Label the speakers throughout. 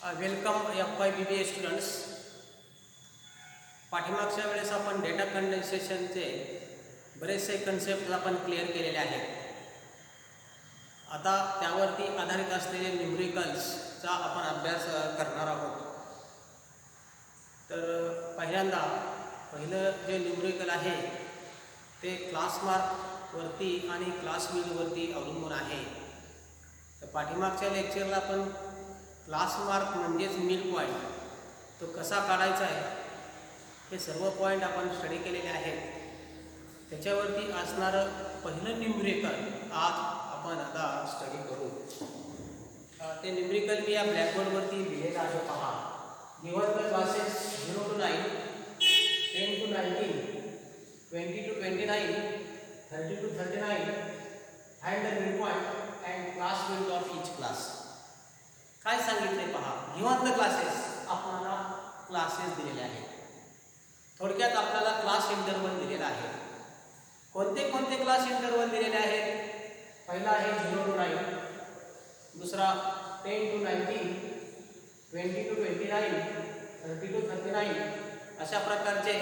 Speaker 1: Welcome FYBBA students. पाठीमागच्या वेळेस आपण डेटा कंडेन्सेशनचे बरेचसे कन्सेप्ट आपण क्लिअर केलेले आहेत. आता त्यावरती आधारित असलेले न्यूमरिकल्सचा आपण अभ्यास करणार आहोत. तर पहिलं जे न्यूमरिकल आहे ते क्लास मार्कवरती आणि क्लास मीडवरती अवलंबून आहे. तर पाठीमागच्या लेक्चरला आपण क्लास मार्क म्हणजेच मिड पॉईंट तो कसा काढायचा आहे हे सर्व पॉईंट आपण स्टडी केलेले आहेत. त्याच्यावरती असणारं पहिलं न्यूमरिकल आज आपण आता स्टडी करू. ते न्यूमरिकल मी या ब्लॅकबोर्डवरती लिहिलेलं आहे. पहा, given the classes 0 to 9, 10 to 19, 20 to 29, 30 to 39 and the midpoint and class width of each class. काय सांगितले पहा, गिव्हन द क्लासेस, आपल्याला क्लासेस दिलेले आहेत. थोडक्यात आपल्याला क्लास इंटरवल दिलेला आहे. कोणते कोणते क्लास इंटरवल दिलेले आहेत? पहिला आहे 0 to 9, दुसरा 10 to 19, 20 to 29, 30 to 39 अशा प्रकारचे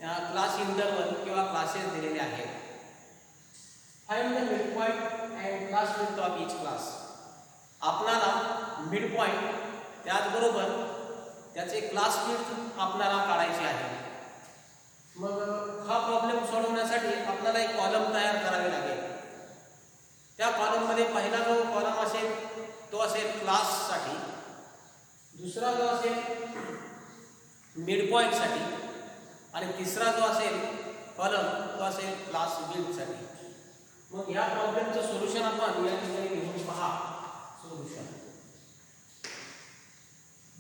Speaker 1: क्लास इंटरवल किंवा क्लासेस दिलेले आहेत. Find the mid point and class width of each class. आपल्याला मिड पॉइंट त्याचबरोबर त्याचे क्लास विड्थ आपल्याला काढायचे आहे. मग हा प्रॉब्लेम सोडवण्यासाठी आपल्याला एक कॉलम तयार करावे लागेल. त्या कॉलममध्ये पहिला जो कॉलम असेल तो असेल क्लाससाठी, दुसरा जो असेल मिड पॉइंटसाठी आणि तिसरा जो असेल कॉलम तो असेल क्लास विड्थसाठी. मग या प्रॉब्लेमचं सोल्युशन आपण या ठिकाणी लिहून पहा. Solution.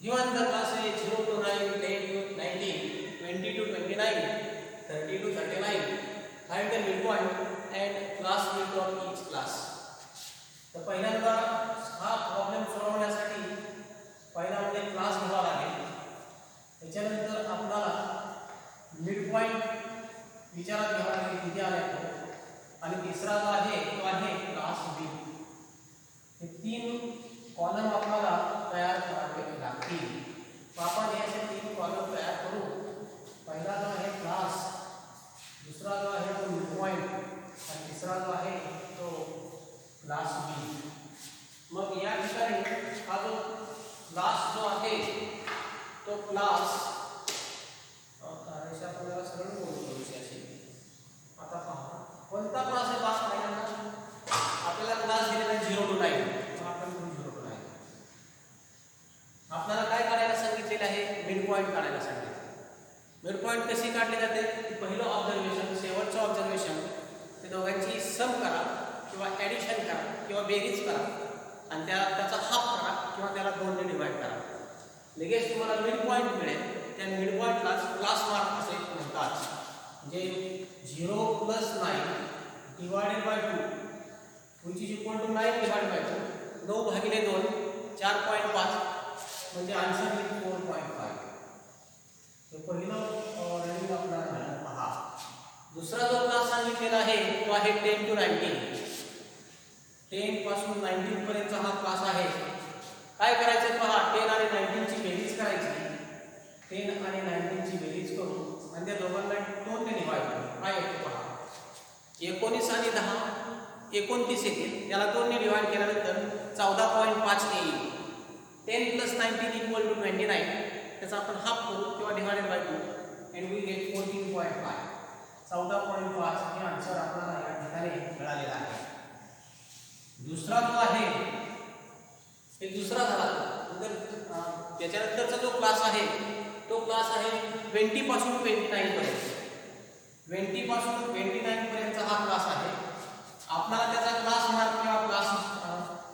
Speaker 1: Given the classes 0 to 9, 10 to 19, 20 to 29, 30 to 39, find the midpoint and class width of each class. तर पहिल्यांदा हा प्रॉब्लेम सोडवण्यासाठी पहिला म्हणजे क्लास घ्यावा लागेल. त्याच्यानंतर आपल्याला मिड पॉइंट विचारात घ्यावा लागेल किती आले आणि तिसरा जो आहे तो आहे क्लास विड्थ. हे तीन कॉलम आपल्याला तयार करावे लागतील. आपण याचे तीन कॉलम तयार करू. पहिला जो आहे क्लास, दुसरा जो आहे तो मिड पॉइंट आणि तिसरा जो आहे तो क्लास विड्थ. मग या ठिकाणी हा जो क्लास जो आहे तो क्लास आपल्याला सरळ बोलू अशी. आता पहा कोणता क्लास आहे. क्लास पहिल्यांदा आपल्याला क्लास दिलेला आहे 0 to 9. आपण 0 to 9. आपल्याला काय काढायला सांगितलेले आहे? मिड पॉइंट काढायला सांगितले. मिड पॉइंट कशी काढली जाते? पहिलं ऑब्झर्वेशन, शेवटचं ऑब्झर्वेशन, ते दोघांची सम करा किंवा ॲडिशन करा किंवा बेरीज करा आणि त्याचा हाफ करा किंवा त्याला 2 ने डिवाइड करा. लगेच तुम्हाला मिड पॉइंट मिळेल. त्या मिड पॉइंटला क्लास मार्क असे म्हणतात. जे 0 plus 9 divided by 2 which is equal to 9 divided by 2. 9 भागिले 2 4.5 म्हणजे आन्सर येईल 4.5. तो पहिला रनिंग आपल्याला मिळाला. पहा, दुसरा जो क्लास सांगितलेला आहे तो आहे 10 to 19. 10 पासून 19 पर्यंतचा हा क्लास आहे. काय करायचं? पहा, 10 आणि 19 ची बेरीज करायची. 10 आणि 19 ची बेरीज करू आणि त्या दोघांना 2 ने डिवाइड करू. काय येते पहा, 19 आणि 10 29 येतील. त्याला 2 ने डिवाइड केल्यानंतर 14.5 येईल. 10 plus 19 equal to 29. त्याचा आपण हाफ करू किंवा divided by 2 and we get 14.5. 14.5 हे आन्सर आपल्याला या ठिकाणी मिळालेला आहे. दुसरा जो आहे हे दुसरा झाला. त्याच्यानंतरचा जो क्लास आहे तो क्लास आहे 20 पासून 29 पर्यंत. 20 पासून 29 पर्यंतचा हा क्लास आहे. आपल्याला त्याचा क्लास मार्क किंवा क्लास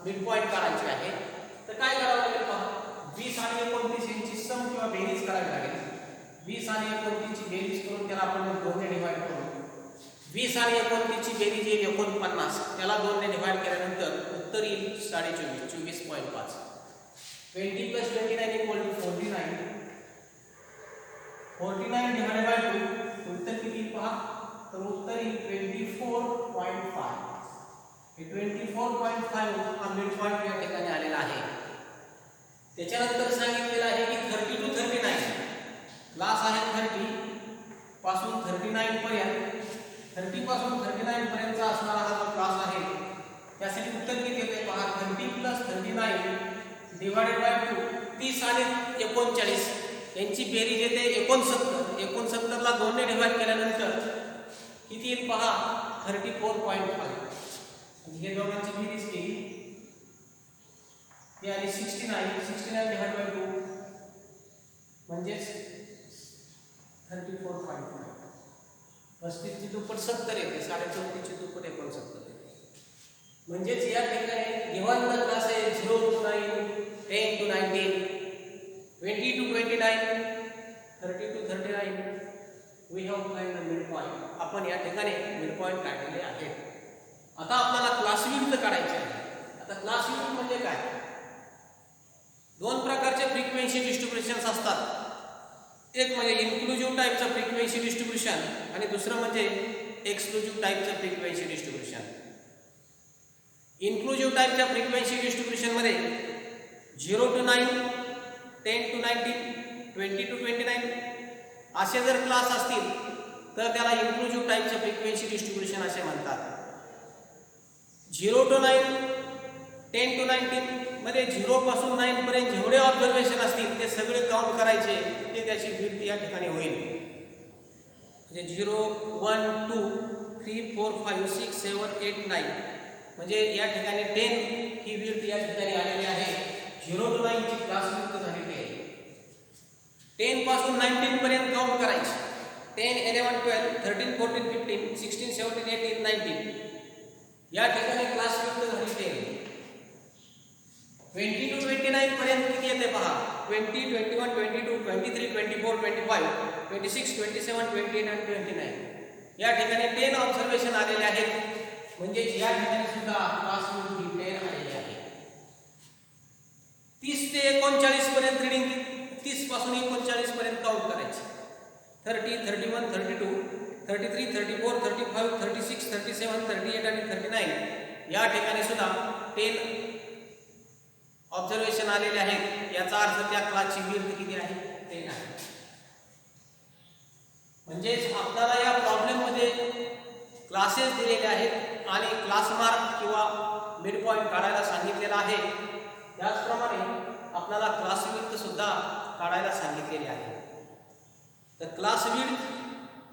Speaker 1: मिड पॉइंट काढायचे आहे. तर काय करावं लागेल? पहा, 20 आणि 29 यांची सम किंवा बेरीज करावी लागेल. 20 आणि 29 ची बेरीज करून त्याला आपण 2 ने डिवाइड करू. 20 आणि 29 ची बेरीज येईल 49. त्याला 2 ने डिवाइड केल्यानंतर उत्तर येईल 24.5. 24.5. 20 plus 29 equal to 49. 49 divided by 2 उत्तर किती पहा, तर उत्तर येईल 24.5. हे 24.5 हा मिड पॉइंट या ठिकाणी आलेला आहे. त्याच्यानंतर सांगितलेलं आहे की 30 to 39 क्लास आहे 30 पासून 39 पर्यंत, 30 पासून 39 पर्यंतचा असणारा हा जो क्लास आहे त्यासाठी उत्तर किती येते पहा. 30 + 39 डिवाइडेड बाय 2, 30 आणि 39 यांची बेरीज येते 69. 69 ला 2 ने डिवाइड केल्यानंतर किती येईल पहा 34.5. हे दोघांची बेरीज केली ती आली 69 डिवाइड बाय 2 म्हणजे 34.5. 35 ची दुप्पट 70 येते, 34 ची दुप्पट 69 येते. म्हणजेच या ठिकाणी गिव्हन द क्लास आहे 0 to 9, 10 to 19, 20 to 29, 30 to 39. We have find the mid point. आपण या ठिकाणी मिड पॉइंट काढलेले आहेत. आता आपल्याला क्लास विड्थ काढायचे आहे. आता क्लास विड्थ म्हणजे काय? दोन प्रकारचे फ्रिक्वेन्सी डिस्ट्रीब्युशन्स असतात. एक म्हणजे इन्क्लुझिव्ह टाईपचं फ्रिक्वेन्सी डिस्ट्रीब्युशन आणि दुसरं म्हणजे एक्सक्लुझिव्ह टाईपचं फ्रिक्वेन्सी डिस्ट्रीब्युशन. इन्क्लुझिव्ह टाईपच्या फ्रिक्वेन्सी डिस्ट्रीब्युशन मध्ये 0 to 9, 10 to 19, 20 to 29 असे जर क्लास असतील तर त्याला इन्क्लुझिव्ह टाईपचं फ्रिक्वेन्सी डिस्ट्रीब्युशन असे म्हणतात. 0 to 9, 10 to 19 मध्ये 0 पासून 9 पर्यंत जेवढे ऑब्झर्वेशन असतील ते सगळे काउंट करायचे, ते त्याची विड्थ या ठिकाणी होईल. म्हणजे 0, 1, 2, 3, 4, 5, 6, 7, 8, 9 म्हणजे या ठिकाणी 10 ही विड्थ या ठिकाणी आलेली आहे. 0 to 9 ची क्लास विड्थ झालेली आहे. 10 पासून 19 पर्यंत काउंट करायचे. 10, 11, 12, 13, 14, 15, 16, 17, 18, 19 या ठिकाणी क्लास विड्थ झाली 10. 20 to 29 पर्यंत किती येते पहा. 20, 21, 22, 23, 24, 25, 26, 27, 28 आणि 29 या ठिकाणी 10 ऑब्झर्वेशन आलेले आहेत. म्हणजे या ठिकाणी सुद्धा क्लास विड्थ ही 10 आलेली आहे. 30 ते 39 पर्यंत रीडिंग, 30 पासून 39 पर्यंत काउंट करायचे. 30, 31, 32, 33, 34, 35, 36, 37, 38 आणि 39 या ठिकाणी सुद्धा 10 ऑब्झर्वेशन आलेले आहेत. याचा अर्थ त्या क्लासची विड्थ किती आहे 10 आहे. म्हणजेच आपल्याला या प्रॉब्लेम मध्ये क्लासेस दिलेले आहेत आणि क्लास मार्क किंवा मिड पॉइंट काढायला सांगितलेला आहे. त्याचप्रमाणे आपल्याला क्लास विड्थ सुद्धा काढायला सांगितलेले आहे. तर क्लास विड्थ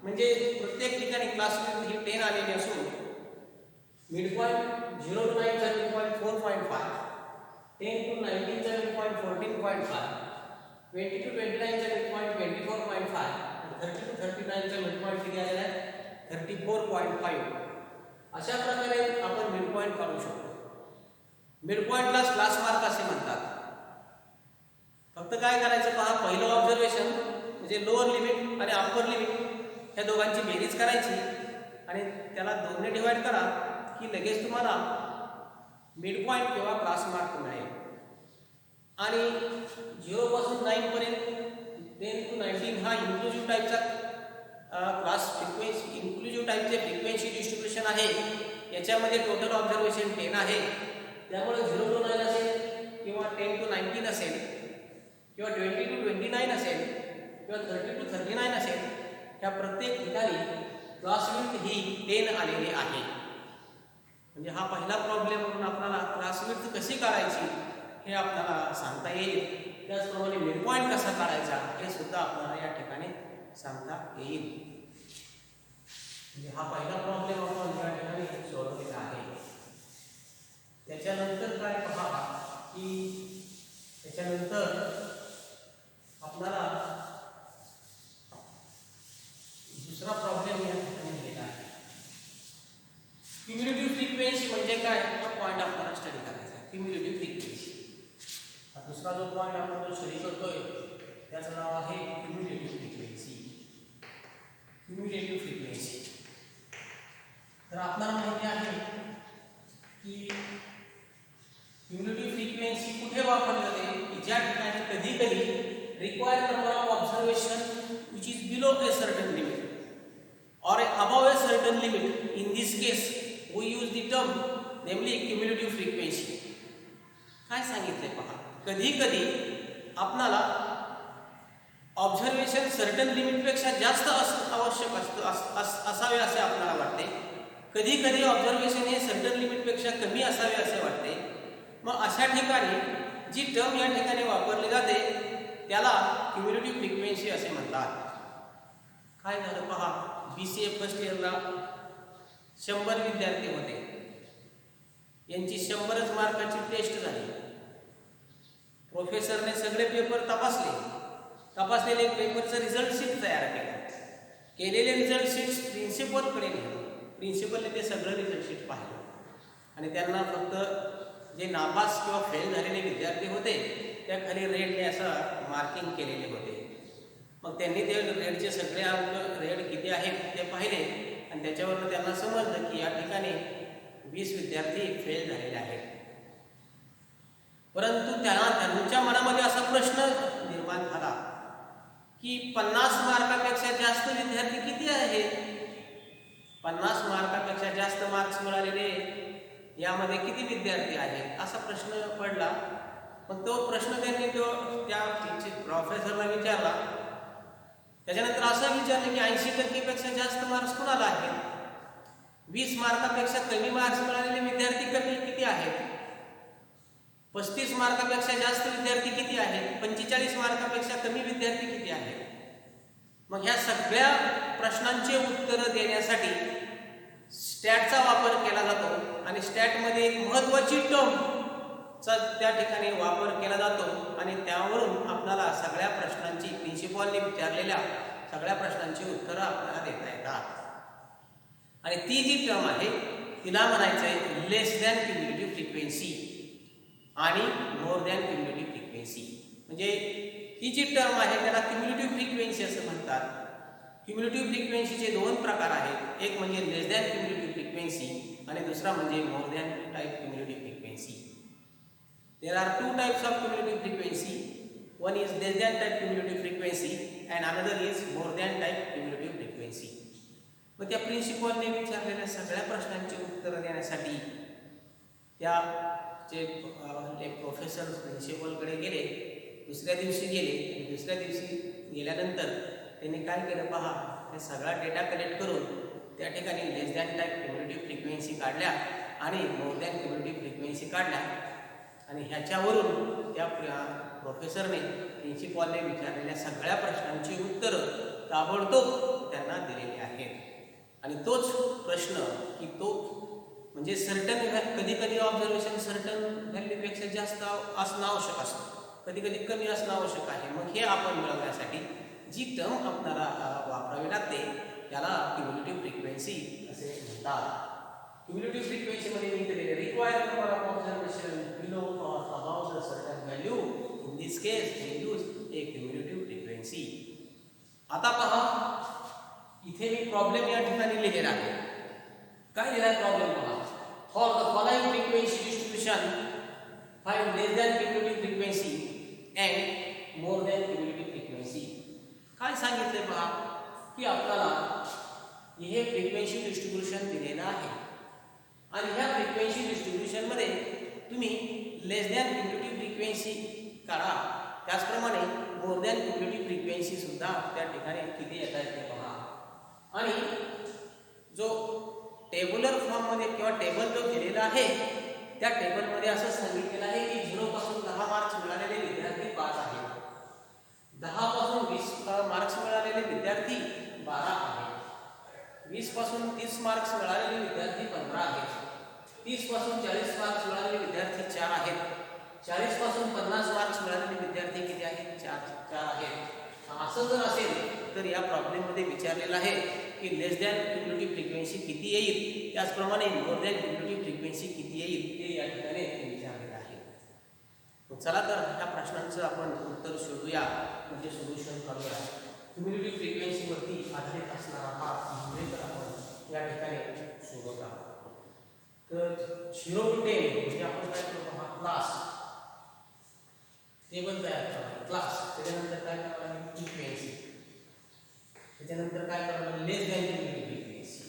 Speaker 1: म्हणजे प्रत्येक ठिकाणी क्लास विड्थ ही 10 आलेली असून मिड पॉइंट 0 to 9 चा मिड पॉइंट 4.5, 10 to 19 चा मिड पॉइंट 14.5, 20 to 29 चा मिड पॉइंट 24.5 आणि 30 to 39 चा मिड पॉइंट किती आलेला आहे 34.5. अशा प्रकारे आपण मिड पॉइंट काढू शकतो. मिड पॉइंटला क्लास मार्क असे म्हणतात. फक्त काय करायचं पहा, पहिलं ऑब्झर्वेशन म्हणजे लोअर लिमिट आणि अप्पर लिमिट ह्या दोघांची बेरीज करायची आणि त्याला 2 ने डिवाइड करा की लगेच तुम्हाला मिड पॉइंट किंवा क्लास मार्क मिळेल. आणि 0 पासून 9 पर्यंत 10 to 19 हा इन्क्लुझिव्ह टाईपचा क्लास फ्रिक्वेन्सी, इन्क्लुझिव्ह टाईपचे फ्रिक्वेन्सी डिस्ट्रीब्युशन आहे. याच्यामध्ये टोटल ऑब्झर्वेशन 10 आहे. त्यामुळे 0 to 9 असेल किंवा 10 to 19 असेल किंवा 20 to 29 असेल किंवा 30 to 39 असेल, ह्या प्रत्येक ठिकाणी क्लास विड्थ ही 10 आलेली आहे. म्हणजे हा पहिला प्रॉब्लेम म्हणून आपल्याला क्लास विड्थ कशी काढायची हे आपल्याला सांगता येईल. त्याचप्रमाणे मिड पॉइंट कसा काढायचा हे सुद्धा आपल्याला या ठिकाणी सांगता येईल. म्हणजे हा पहिला प्रॉब्लेम आपण या ठिकाणी सोडवलेला आहे. त्याच्यानंतर काय पहा की त्याच्यानंतर आपल्याला दुसरा प्रॉब्लेम या ठिकाणी दिलेला आहे. क्युम्युलेटिव्ह फ्रिक्वेन्सी म्हणजे काय हा पॉइंट आपल्याला स्टडी करायचा आहे. क्युम्युलेटिव्ह फ्रिक्वेन्सी हा दुसरा जो पॉइंट आपण स्टडी करतोय त्याचं नाव आहे क्युम्युलेटिव्ह फ्रिक्वेन्सी. क्युम्युलेटिव्ह फ्रिक्वेन्सी तर आपल्याला माहिती आहे की क्युम्युलेटिव्ह फ्रिक्वेन्सी कुठे वापरली जाते की ज्या ठिकाणी कधी कधी required number of observation which is below a certain limit or above a certain limit. In this case we use the term namely cumulative frequency. काय सांगितले पहा, कधी कधी आपणाला ऑब्झर्वेशन सर्टन लिमिटपेक्षा जास्त आवश्यक असावे असे आपल्याला वाटते. कधी कधी ऑब्झर्वेशन हे सर्टन लिमिटपेक्षा कमी असावे असे वाटते. मग अशा ठिकाणी जी टर्म या ठिकाणी वापरली जाते त्याला क्युम्युलेटिव्ह फ्रिक्वेन्सी असे म्हणतात. काय झालं पहा, BCA फर्स्ट इयरला 100 विद्यार्थी होते. यांची 100च मार्काची टेस्ट झाली. प्रोफेसरने सगळे पेपर तपासलेले पेपरचं रिझल्ट शीट तयार केलेले रिझल्ट शीट्स प्रिन्सिपलकडे नेलं. प्रिन्सिपलने ते सगळं रिझल्ट शीट पाहिलं आणि त्यांना फक्त जे नापास किंवा फेल झालेले विद्यार्थी होते त्या खाली रेडने असं मार्किंग केलेले होते. मग त्यांनी ते रेडचे सगळे अंक रेड किती आहेत ते पाहिले आणि त्याच्यावरून त्यांना समजलं की या ठिकाणी 20 विद्यार्थी फेल झालेले आहेत. परंतु त्यांच्या मनामध्ये असा प्रश्न निर्माण झाला की 50 मार्कापेक्षा जास्त विद्यार्थी किती आहेत? 50 मार्कापेक्षा जास्त मार्क्स मिळालेले यामध्ये किती विद्यार्थी आहेत असा प्रश्न पडला. मग तो प्रश्न त्यांनी त्या प्रोफेसरला विचारला. त्याच्यानंतर असं विचारलं की 80% जास्त मार्क्स कुणाला आहेत? 20 मार्कापेक्षा कमी मार्क्स मिळालेले विद्यार्थी किती आहेत? 35 मार्कापेक्षा जास्त विद्यार्थी किती आहेत? 45 मार्कापेक्षा कमी विद्यार्थी किती आहेत? मग ह्या सगळ्या प्रश्नांचे उत्तर देण्यासाठी स्टॅटचा वापर केला जातो आणि स्टॅटमध्ये एक महत्त्वाची टर्मचा त्या ठिकाणी वापर केला जातो आणि त्यावरून आपल्याला सगळ्या प्रश्नांची प्रिन्सिपॉलने विचारलेल्या सगळ्या प्रश्नांची उत्तरं आपल्याला देता येतात. आणि ती जी टर्म आहे तिला म्हणायचं आहे लेस दॅन क्युम्युलेटिव्ह फ्रिक्वेन्सी आणि मोर दॅन क्युम्युलेटिव्ह फ्रिक्वेन्सी. म्हणजे ही जी टर्म आहे त्याला क्युम्युलेटिव्ह फ्रिक्वेन्सी असं म्हणतात. क्युम्युलेटिव्ह फ्रिक्वेन्सीचे 2 प्रकार आहेत. एक म्हणजे लेस दॅन क्युम्युलेटिव्ह फ्रिक्वेन्सी आणि दुसरा म्हणजे more than type cumulative frequency. There are 2 types of cumulative frequency. One is less than type cumulative frequency and another is more than type cumulative frequency. मग त्या प्रिन्सिपलने विचारलेल्या सगळ्या प्रश्नांची उत्तरं देण्यासाठी त्या जे प्रोफेसर प्रिन्सिपलकडे गेले. दुसऱ्या दिवशी गेले आणि दुसऱ्या दिवशी गेल्यानंतर त्यांनी काय केलं पहा, हे सगळा डेटा कलेक्ट करून त्या ठिकाणी लेस दॅन टाईप क्युम्युलेटिव्ह फ्रिक्वेन्सी काढल्या आणि मोर दॅन क्युम्युलेटिव्ह फ्रिक्वेन्सी काढल्या आणि ह्याच्यावरून त्या प्रोफेसरने प्रिन्सिपॉलने विचारलेल्या सगळ्या प्रश्नांची उत्तरं ताबडतोब त्यांना दिलेली आहेत. आणि तोच प्रश्न की तो म्हणजे सर्टन कधी कधी ऑब्झर्वेशन सर्टन व्हॅल्यूपेक्षा जास्त असणं आवश्यक असतं, कधी कधी कमी असणं आवश्यक आहे. मग हे आपण मिळवण्यासाठी जी टर्म आपल्याला वापरावी लागते त्याला क्युम्युलेटिव्ह फ्रिक्वेन्सी असे म्हणतात. क्युम्युलेटिव्ह फ्रिक्वेन्सीमध्ये मी दिलेले required number of observation below or about the certain value. In this case we use a cumulative frequency. आता पहा, इथे मी प्रॉब्लेम या ठिकाणी लिहिलेला आहे. काय लिहिला प्रॉब्लेम पहा. For the following frequency distribution find less than cumulative frequency and more than cumulative frequency. काय सांगितले पहा की आपल्याला हे फ्रिक्वेन्सी डिस्ट्रीब्युशन दिलेलं आहे आणि ह्या फ्रिक्वेन्सी डिस्ट्रीब्युशनमध्ये तुम्ही लेस दॅन क्युम्युलेटिव्ह फ्रिक्वेन्सी काढा. त्याचप्रमाणे मोर दॅन क्युम्युलेटिव्ह फ्रिक्वेन्सी सुद्धा त्या ठिकाणी किती येत आहे ते पहा. आणि जो टेबुलर फॉर्ममध्ये किंवा टेबल जो दिलेला आहे त्या टेबलमध्ये असं सांगितलेलं आहे की 0 पासून 10 मार्क्स मिळालेले विद्यार्थी 5 आहेत. 10 पासून 20 मार्क्स मिळालेले विद्यार्थी 12 आहेत. 20 पासून 30 मार्क्स मिळालेले विद्यार्थी 15 आहेत. 30 पासून 40 मार्क्स मिळालेले विद्यार्थी 4 आहेत. 40 पासून 50 मार्क्स मिळालेले विद्यार्थी किती आहेत? 4 आहेत. असं जर असेल तर या प्रॉब्लेममध्ये विचारलेलं आहे की लेस दॅन क्युम्युलेटिव्ह फ्रिक्वेन्सी किती येईल, त्याचप्रमाणे मोर दॅन क्युम्युलेटिव्ह फ्रिक्वेन्सी किती येईल ते या ठिकाणी विचारलेलं आहे. चला तर ह्या प्रश्नांचं आपण उत्तर शोधूया, म्हणजे सोल्युशन करूया. क्युम्युलेटिव्ह फ्रिक्वेन्सीवरती आधारित असणारा हा न्यूमेरिकल आपण या ठिकाणी सोडवत आहोत. तर 0 to 10 म्हणजे आपण काय करतो हा क्लास टेबल तयार करायचा. क्लास त्याच्यानंतर काय करायला फ्रिक्वेन्सी, त्याच्यानंतर काय करायला लेस दॅन क्युम्युलेटिव्ह फ्रिक्वेन्सी,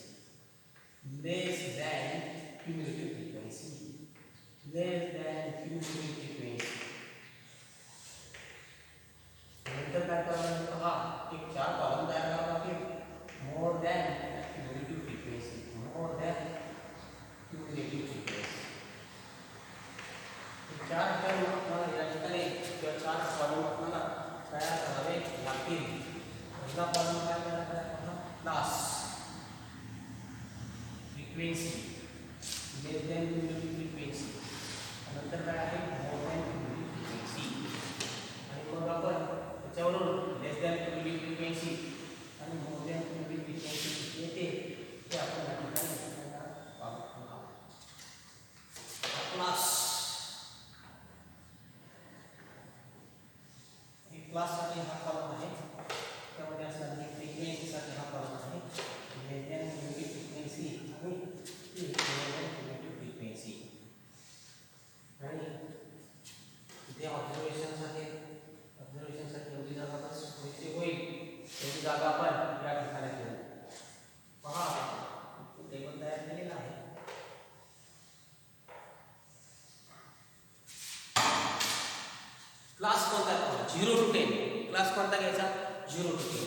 Speaker 1: लेस दॅन क्युम्युलेटिव्ह फ्रिक्वेन्सी, लेस दॅन क्युम्युलेटिव्ह फ्रिक्वेन्सी. क्लाससाठी हा कॉलम आहे, त्यामध्ये असणार आहे फ्रिक्वेन्सीसाठी हा कॉलम आहे, लेस दॅन क्युम्युलेटिव्ह फ्रिक्वेन्सी आणि फ्रिक्वेन्सी. आणि इथे ऑब्झर्वेशनसाठी एवढी जागा बस पुरेशी होईल, एवढी जागा आपण या ठिकाणी घेऊ. पहा टेबल तयार केलेला आहे. क्लास कोणता आहे? 0 to 10. क्लास कोणता घ्यायचा? 0 to 10.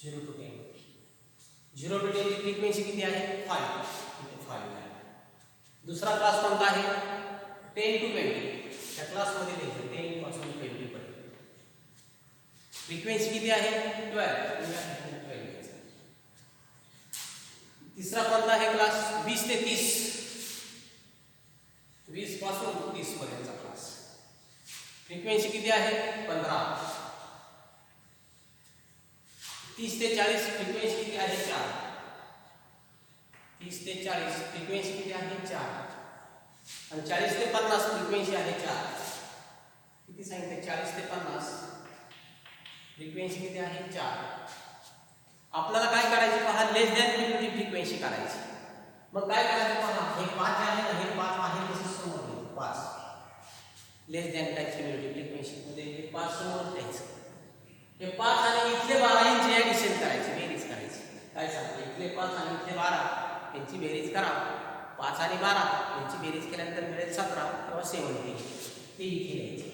Speaker 1: 0 to 10. 0 to 10 ची फ्रिक्वेन्सी किती आहे? 5. इथे 5 आहे. दुसरा क्लास कोणता आहे? 10 to 20. त्या क्लासमध्ये द्यायचं 10 पासून 20 पर्यंत. फ्रिक्वेन्सी किती आहे? 12. तिसरा कोणता आहे क्लास? 20 ते 30. 20 पासून 30 पर्यंतचा क्लास. फ्रिक्वेन्सी किती आहे? 15. 30 ते 40 फ्रिक्वेन्सी किती आहे? 4. 30 ते 40 फ्रिक्वेन्सी किती आहे? 4. आणि 40 ते 50 फ्रिक्वेन्सी आहे 4. किती सांगितले? 40 ते 50 फ्रिक्वेन्सी किती आहे? 4. आपल्याला काय करायचं? पहा, लेस दॅन क्युम्युलेटिव्ह फ्रिक्वेन्सी काढायची. मग काय करायचं? पहा, हे 5 आहे ना, हे 5 आहे तसं समोर घ्यायचं. 5 लेस दॅन टाइप क्युम्युलेटिव्ह फ्रिक्वेन्सी मध्ये हे 5 समोर द्यायचं. हे 5 आणि इथले 12 यांची ऍडिशन करायची, बेरीज करायची. काय सांगते? इथले 5 आणि इथले 12 यांची बेरीज करा. 5 आणि 12 यांची बेरीज केल्यानंतर मिळेल 17 किंवा 17. ते इथे द्यायचे.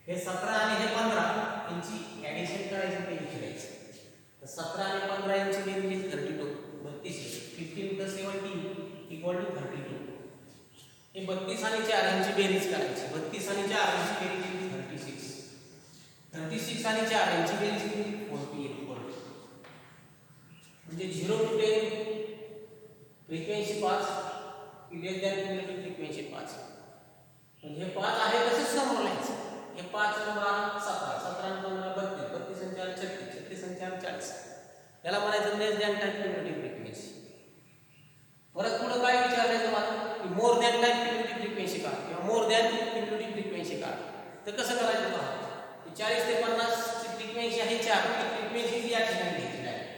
Speaker 1: हे 17 आणि हे 15 यांची ऍडिशन करायची, ते इथे द्यायचं. 17 आणि 15 यांची बेरीज 32. 32 15 + 17 = 32. हे 32 आणि 4 यांची बेरीज करायची. 32 आणि 4 यांची बेरीज 36. 36 आणि 4 यांची बेरीज किती? 40. म्हणजे 0 to 10 frequency 5, less than cumulative frequency 5. म्हणजे हे 5 आहे तसेच समोर लिहायचं. हे 5 आणि 12 17, 17 आणि 15 32, 32 आणि 4 36, 36 आणि 4 40. याला म्हणायचं लेस दॅन टाइप क्युम्युलेटिव्ह फ्रिक्वेन्सी. परत पुढे काय विचारलंय तुम्हाला? की more than type cumulative frequency का किंवा मोर दॅन क्युम्युलेटिव्ह फ्रिक्वेन्सी का? तर कसं करायचं? पहा, 40 ते 50 ची फ्रिक्वेन्सी आहे 4. ती फ्रिक्वेन्सी या ठिकाणी घ्यायची डायरेक्ट.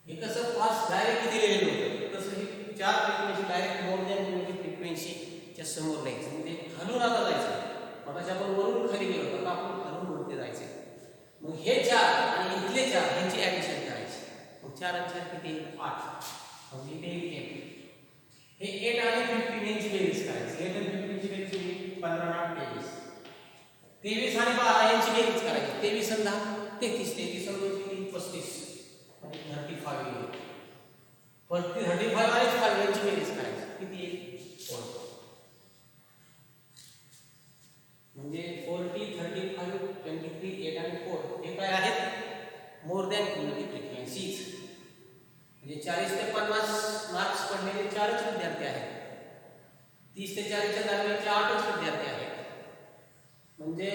Speaker 1: हे कसं 5 डायरेक्ट दिलेलं होतं, तसं ही 4 frequency direct more than cumulative फ्रिक्वेन्सीच्या समोर द्यायचं. म्हणजे खालून आता जायचं. मग आपण वरून खाली गेलो तर आपण खालून वरती जायचं. मग हे 4 आणि इथले 4 यांची ऍडिशन करायची. मग 4 आणि 4 किती? 8. म्हणजे इथे 8. हे 8 आणि 15 यांची बेरीज करायची. 8 आणि 15 ची बेरीज किती? 15 आणि 23. 23 आणि 12 यांची बेरीज करायची. 23 आणि 10 33. 33 आणि 2 35 आणि 35 येईल. 35 आणि 5 यांची बेरीज करायची. किती येईल? 40. म्हणजे 40, 35, 23, 8 आणि 4 हे काय आहेत? More than cumulative frequencies. म्हणजे 40 ते 50 मार्क्स पडलेले 4च विद्यार्थी आहेत. 30 ते 40 च्या दरम्यानचे 8च विद्यार्थी आहेत. म्हणजे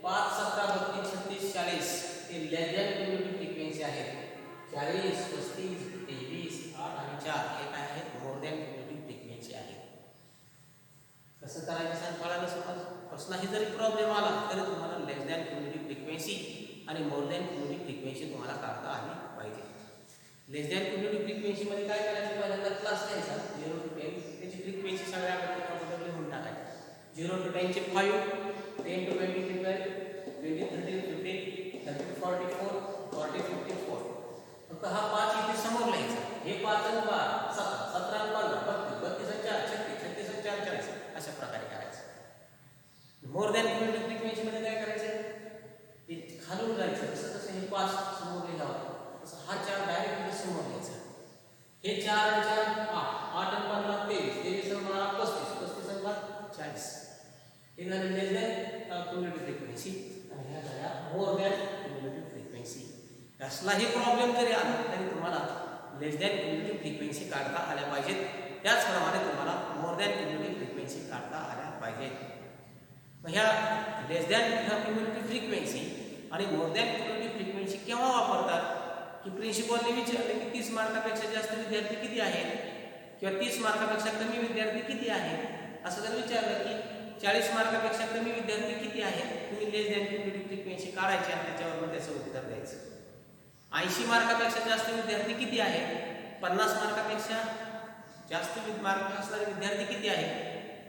Speaker 1: 5, 17, 32, 36, 40 हे लेस दॅन क्युम्युलेटिव्ह फ्रिक्वेन्सी आहेत. 40, 35, 23, 8 आणि 4 हे काय आहेत? मोर दॅन क्युम्युलेटिव्ह फ्रिक्वेन्सी आहेत. कसं करायचं सांग? कळालं समज? कसलाही जरी प्रॉब्लेम आला तरी तुम्हाला लेस दॅन क्युम्युलेटिव्ह फ्रिक्वेन्सी आणि मोर दॅन क्युम्युलेटिव्ह फ्रिक्वेन्सी तुम्हाला काढता आली पाहिजे. लेस दॅन क्युम्युलेटिव्ह फ्रिक्वेन्सी मध्ये काय करायचं? पहिल्यांदा क्लास घ्यायचा 0 to 10. त्याची फ्रिक्वेन्सी सगळ्या अगोदर लिहून टाकायची. 0 to 10 चे 5, 10 to 20 चे 12, 20 30 15, 30 44, 40 54. फक्त हा 5 इथे समोर लिहायचा. हे 5 आणि 12 17, 17 आणि 15 32, 32 आणि 4 36, 36 आणि 4 40 अशा प्रकारे करायचं. मोर दॅन क्युम्युलेटिव्ह फ्रिक्वेन्सी मध्ये काय करायचं? हे खालून जायचं. कसं हे 5 समोर लिहावं, तसं हा 4 डायरेक्ट समोर लिहायचा. हे 4 आणि 4 8 आणि 15 23, 23 आणि 12 35, 35 आणि 12 40. हे झाले लेस दॅन क्युम्युलेटिव्ह फ्रिक्वेन्सी आणि ह्या झाल्या मोर दॅन क्युम्युलेटिव्ह फ्रिक्वेन्सी. कसलाही प्रॉब्लेम जरी आला तरी तुम्हाला लेस दॅन क्युम्युलेटिव्ह फ्रिक्वेन्सी काढता आल्या पाहिजेत. त्याचप्रमाणे तुम्हाला मोर दॅन क्युम्युलेटिव्ह फ्रिक्वेन्सी काढता आल्या पाहिजेत. ह्या लेस दॅन क्युम्युलेटिव्ह फ्रिक्वेन्सी आणि मोर दॅन क्युम्युलेटिव्ह फ्रिक्वेन्सी केव्हा वापरतात? की प्रिन्सिपलने विचारले की 30 मार्कापेक्षा जास्त विद्यार्थी किती आहेत किंवा 30 मार्कापेक्षा कमी विद्यार्थी किती आहेत, असं जर विचारलं की 40 मार्कापेक्षा कमी विद्यार्थी किती आहेत तुम्ही लेस दॅन क्युम्युलेटिव्ह फ्रिक्वेन्सी काढायची आणि त्याच्यावर मग त्याचं उत्तर द्यायचं. 80 मार्कापेक्षा जास्त विद्यार्थी किती आहेत 50 मार्कापेक्षा जास्त मार्क असणारे विद्यार्थी किती आहेत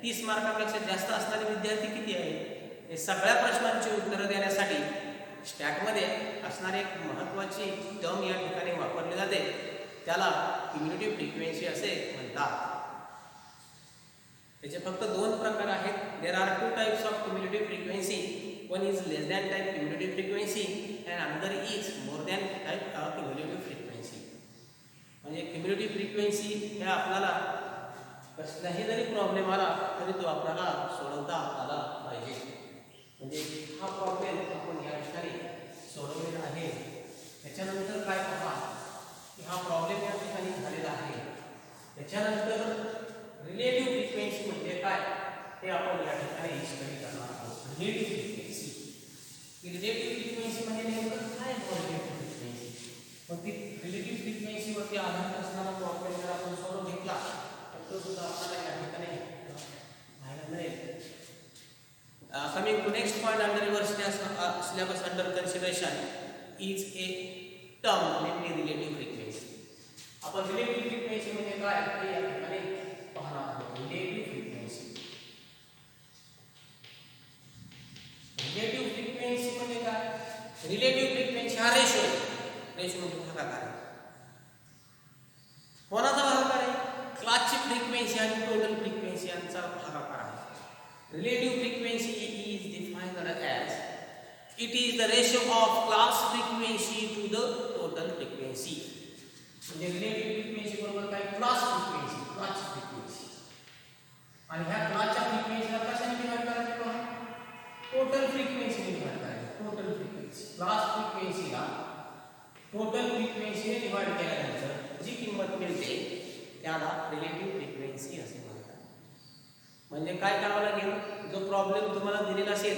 Speaker 1: 30 मार्कापेक्षा जास्त असणारे विद्यार्थी किती आहेत. हे सगळ्या प्रश्नांची उत्तरं देण्यासाठी स्टॅटमध्ये असणारी एक महत्त्वाची टर्म या ठिकाणी वापरली जाते, त्याला क्युम्युलेटिव्ह फ्रिक्वेन्सी असे म्हणतात. त्याचे फक्त 2 प्रकार आहेत. There are 2 types of cumulative frequency. One is less than type cumulative frequency and another is more than type cumulative frequency. म्हणजे क्युम्युलेटिव्ह फ्रिक्वेन्सी हे आपल्याला कसलाही जरी प्रॉब्लेम आला तरी तो आपल्याला सोडवता आला पाहिजे. म्हणजे हा प्रॉब्लेम आपण या ठिकाणी सोडवलेला आहे. त्याच्यानंतर काय पहा की हा प्रॉब्लेम या ठिकाणी झालेला आहे. त्याच्यानंतर रिलेटिव्ह फ्रिक्वेन्सी म्हणजे काय ते आपण या ठिकाणी स्टडी करणार आहोत. रिलेटिव्ह फ्रिक्वेन्सी, रिलेटिव्ह फ्रिक्वेन्सी म्हणजे नेमकं काय रिलेटिव्ह फ्रिक्वेन्सी. मग ती रिलेटिव्ह फ्रिक्वेन्सीवरती आधारित असणारा प्रॉब्लेम जर आपण सोडवून घेतला तर तो सुद्धा आपल्याला या ठिकाणी पाहायला मिळेल. Coming to next point under your syllabus under consideration is a term namely relative frequency. आपण relative frequency म्हणजे काय ते या ठिकाणी पाहणार आहोत. relative frequency, relative frequency म्हणजे काय. relative frequency हा रेशो आहे. रेशो म्हणजे भागाकार आहे. कोणाचा भागाकार आहे. क्लासची फ्रिक्वेन्सी आणि टोटल फ्रिक्वेन्सी यांचा भागाकार आहे. Relative frequency is defined as it is the ratio of class frequency to the total frequency. म्हणजे relative frequency बरोबर काय क्लास फ्रिक्वेन्सी, क्लास फ्रिक्वेन्सी. आणि ह्या क्लासच्या फ्रिक्वेन्सीला कशाने डिवाइड करायचं पहा टोटल फ्रिक्वेन्सीने डिवाइड करायचं. टोटल फ्रिक्वेन्सी क्लास फ्रिक्वेन्सीला टोटल फ्रिक्वेन्सीने डिवाइड केल्यानंतर जी किंमत मिळते त्याला रिलेटिव्ह फ्रिक्वेन्सी असे म्हणतात. म्हणजे काय करावं लागेल जो प्रॉब्लेम तुम्हाला दिलेला असेल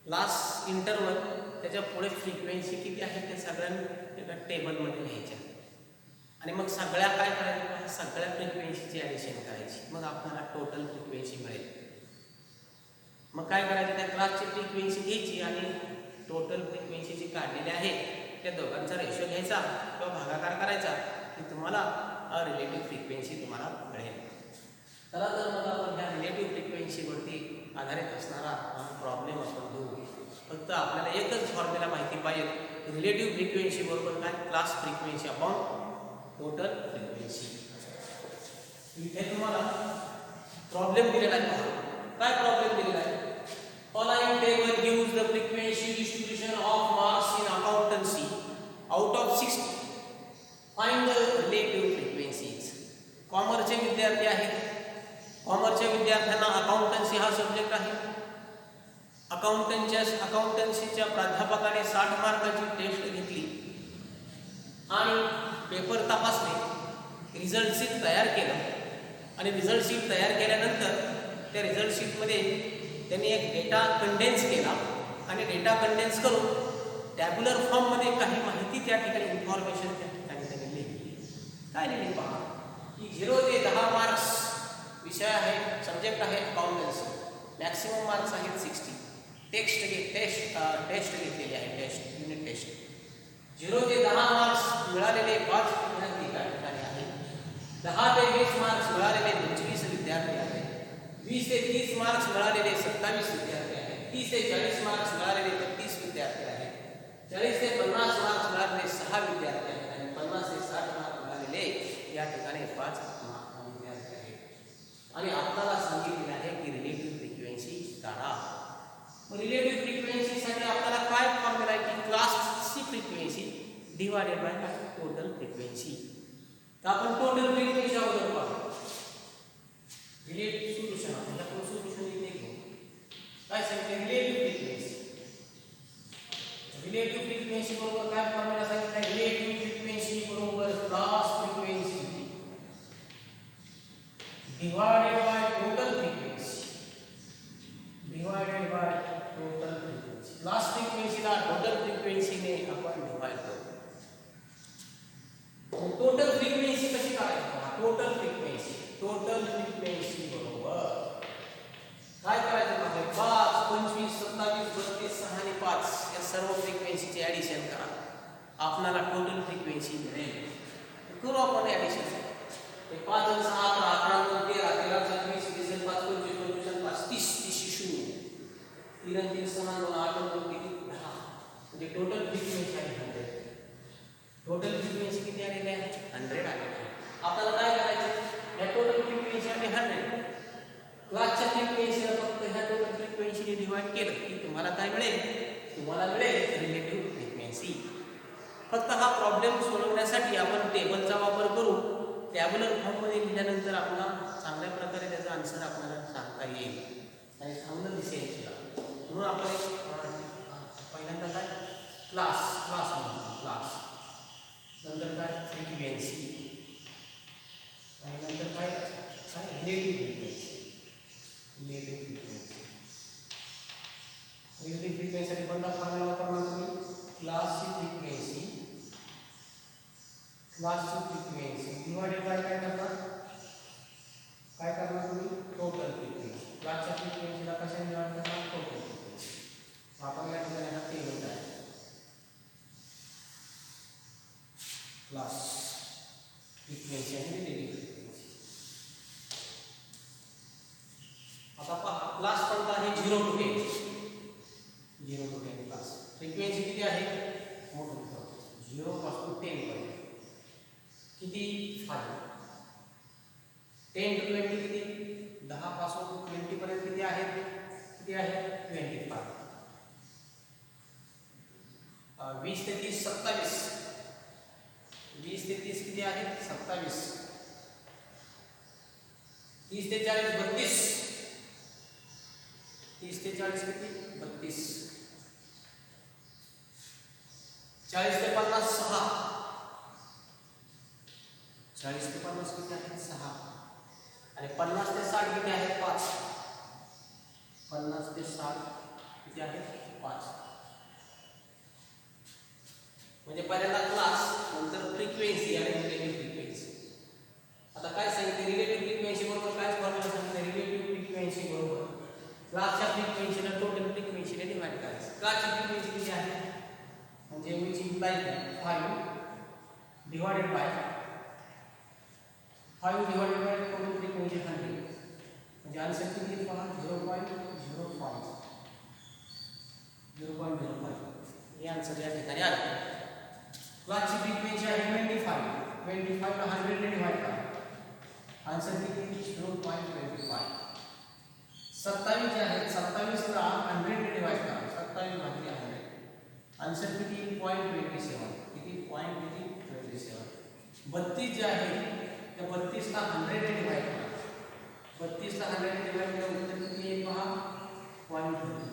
Speaker 1: लास्ट इंटरवल त्याच्या पुढे फ्रिक्वेन्सी किती आहे ते सगळ्यांना एका टेबलमध्ये लिहायच्या आणि मग सगळ्या काय करायचं सगळ्या फ्रिक्वेन्सीची ॲडिशन करायची. मग आपल्याला टोटल फ्रिक्वेन्सी मिळेल. मग काय करायचं त्या क्लासची फ्रिक्वेन्सी घ्यायची आणि टोटल फ्रिक्वेन्सी जी काढलेली आहे त्या दोघांचा रेशो घ्यायचा किंवा भागाकार करायचा की तुम्हाला रिलेटिव्ह फ्रिक्वेन्सी तुम्हाला मिळेल. चला तर मग आपण ह्या रिलेटिव्ह फ्रिक्वेन्सीवरती आधारित असणारा हा प्रॉब्लेम आपण घेऊ. फक्त आपल्याला एकच फॉर्म्युला माहिती पाहिजे. रिलेटिव्ह फ्रिक्वेन्सी बरोबर काय class frequency upon total frequency. इथे तुम्हाला प्रॉब्लेम दिलेला आहे. काय प्रॉब्लेम दिलेला आहे. Following table gives the frequency distribution of marks in accountancy out of 60. Find the relative frequencies. कॉमर्सचे विद्यार्थी आहेत. कॉमर्सच्या विद्यार्थ्यांना अकाउंटन्सी हा सब्जेक्ट आहे. अकाउंटन्सीच्या प्राध्यापकाने 60 मार्काची टेस्ट घेतली आणि पेपर तपासले, रिझल्ट शीट तयार केलं आणि रिझल्ट शीट तयार केल्यानंतर त्या रिझल्ट शीटमध्ये त्यांनी एक डेटा कंडेन्स केला आणि डेटा कंडेन्स करून टॅब्युलर फॉर्ममध्ये काही माहिती त्या ठिकाणी इन्फॉर्मेशन त्या ठिकाणी त्यांनी लिहिली. काय लिहिली पहा की 0 ते 10 मार्क्स विषय आहे, सब्जेक्ट आहे अकाउंटन्सी. मॅक्सिमम मार्क्स आहेत 60. टेस्ट घेतलेली आहे, टेस्ट युनिट टेस्ट. 0 ते 10 मार्क्स मिळालेले 5 विद्यार्थी त्या ठिकाणी आहेत. 10 ते 20 मार्क्स मिळालेले 25 विद्यार्थी आहेत. 20 ते 30 मार्क्स मिळालेले 27 विद्यार्थी आहेत. 30 ते 40 मार्क्स मिळालेले 33 विद्यार्थी आहेत. 40 ते 50 मार्क्स मिळालेले 6 विद्यार्थी आहेत आणि 50 ते 60 मार्क्स मिळालेले या ठिकाणी 5 विद्यार्थी आहेत. आणि आपल्याला सांगितले आहे की रिलेटिव्ह फ्रिक्वेन्सी काढा. रिलेटिव्ह फ्रिक्वेन्सीसाठी आपल्याला काय फॉर्म्युला आहे की क्लासची frequency divided by total frequency. तर आपण टोटल फ्रिक्वेन्सी अगोदर पाहू. रिलेटिव्ह सोल्युशन आपण सोल्युशन इथे घेऊ. काय सांगितले रिलेटिव्ह फ्रिक्वेन्सी. रिलेटिव्ह फ्रिक्वेन्सी बरोबर काय फॉर्म्युला सांगितला. रिलेटिव्ह फ्रिक्वेन्सी बरोबर class frequency divided by total frequency. Divided by total frequency. Class फ्रिक्वेन्सीला टोटल फ्रिक्वेन्सीने आपण डिवाइड करू. टोटल फ्रिक्वेन्सी कशी काढायची. टोटल फ्रिक्वेन्सी बरोबर काय करायचं म्हणजे 5, 25, 27, 32, 6 आणि 5 या सर्व फ्रिक्वेन्सीचे ॲडिशन करा. आपल्याला टोटल फ्रिक्वेन्सी मिळेल. करू आपण ॲडिशन. ते 5 आणि 6 11 आणि 13 13 26 27 5 25 25 5 30 30 0 3 आणि 3 6 2 8 2 किती 10 म्हणजे टोटल फ्रिक्वेन्सी आहे 100. टोटल फ्रिक्वेन्सी किती आलेली आहे 100 आलेली आहे. आपल्याला काय करायचं या टोटल फ्रिक्वेन्सी आहे 100. क्लासच्या फ्रिक्वेन्सीला फक्त ह्या टोटल फ्रिक्वेन्सीने डिवाइड केलं की तुम्हाला काय मिळेल तुम्हाला मिळेल रिलेटिव्ह फ्रिक्वेन्सी. फक्त हा प्रॉब्लेम सोडवण्यासाठी आपण टेबलचा वापर करू. टॅब्युलर फॉर्ममध्ये लिहिल्यानंतर आपल्याला चांगल्या प्रकारे त्याचा आन्सर आपल्याला सांगता येईल आणि चांगलं दिसेल तिला. म्हणून आपण पहिल्यांदा काय क्लास क्लास नंतर काय फ्रिक्वेन्सी आणि नंतर काय रिलेटिव्ह फ्रिक्वेन्सी. रिलेटिव्ह फ्रिक्वेन्सी कोणता फॉर्म्युला वापरणार तुम्ही क्लासची फ्रिक्वेन्सी डिवाइडेड बाय काय करणार तुम्ही टोटल फ्रिक्वेन्सी. क्लासच्या फ्रिक्वेन्सीला कशाने डिवाइड करणार टोटल फ्रिक्वेन्सी. आपण या ठिकाणी हा टेबल आहे क्लास फ्रिक्वेन्सी आणि रिलेटिव्ह फ्रिक्वेन्सी. आता पहा क्लास कोणता आहे 0 to 10 क्लास. फ्रिक्वेन्सी किती आहे 0 पासून 10 पर्यंत किती 5. 10 to 20 किती 10 पासून 20 पर्यंत किती आहे 25. 20 ते 30 27. 20 ते 30 किती आहे 27. 30 ते 40 32. 30 ते 40 किती 32. 40 ते 50 6. 40 ते 50 किती आहे 6 आणि 50 ते 60 किती आहे 5. 50 ते 60 किती आहे 5. म्हणजे पहिल्यांदा क्लास नंतर फ्रिक्वेन्सी आणि रिलेटिव्ह फ्रिक्वेन्सी. आता काय सांगितले रिलेटिव्ह फ्रिक्वेन्सी बरोबर काय फॉर्म्युला सांगितले रिलेटिव्ह फ्रिक्वेन्सी बरोबर क्लासच्या फ्रिक्वेन्सीला टोटल फ्रिक्वेन्सीने डिवाइड करायचं. क्लासची फ्रिक्वेन्सी किती आहे म्हणजे which implies 5 divided by total frequency 100 म्हणजे आन्सर किती पहा 0.05 हे आन्सर या ठिकाणी आले. क्लासची फ्रिक्वेन्सी आहे 25 ला 100 ने डिवाइड करा. आन्सर किती 0.25. 27 जे आहे 27 ला 100 ने डिवाइड करा. 27 भागिले 100 आन्सर किती 0.27. किती 0.27. 32 जे आहे त्या 32 ला 100 ने डिवाइड करा. 32 ला 100 ने डिवाइड केलं उत्तर किती येईल पहा 0.30.